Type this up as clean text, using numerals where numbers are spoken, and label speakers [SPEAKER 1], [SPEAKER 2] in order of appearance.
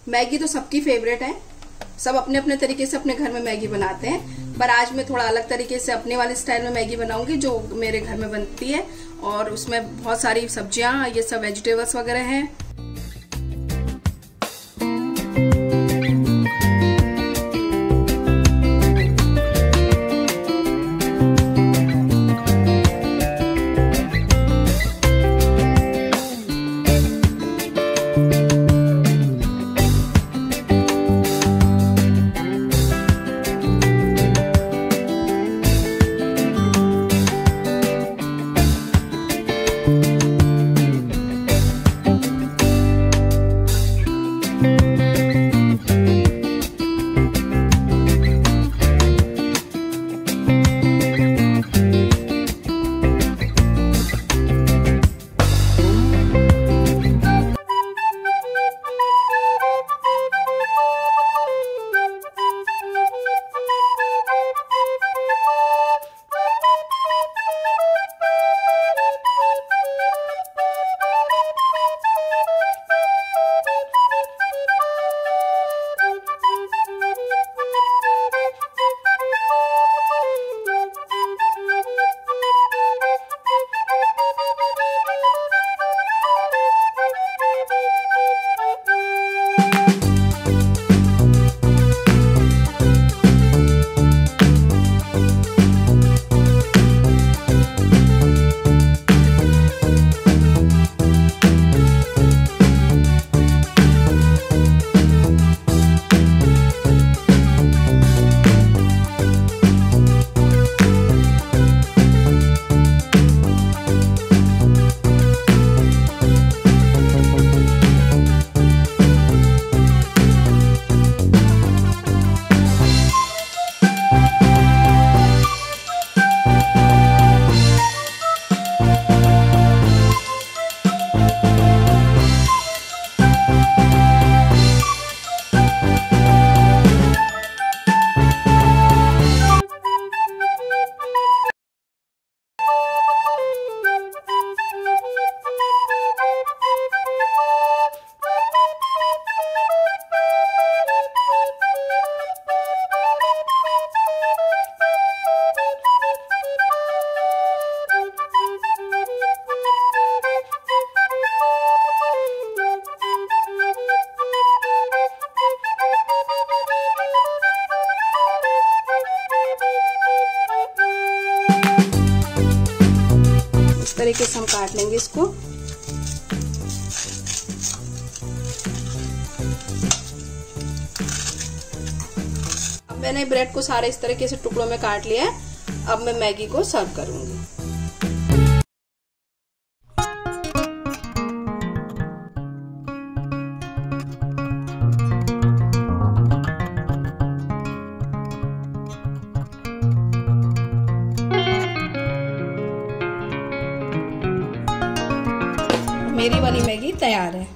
[SPEAKER 1] Maggi तो सबकी favourite है, सब अपने अपने तरीके से अपने घर में मैगी बनाते हैं, पर आज मैं थोड़ा अलग तरीके से अपने वाले स्टाइल में मैगी बनाऊंगी जो मेरे घर में बनती है। और उसमें बहुत सारी सब्जियां, ये सब वेजिटेबल्स वगैरह हैं। तरीके से हम काट लेंगे इसको। अब मैंने ब्रेड को सारे इस तरीके से टुकड़ों में काट लिया है। अब मैं मैगी को सर्व करूंगी। मेरी वाली मैगी तैयार है।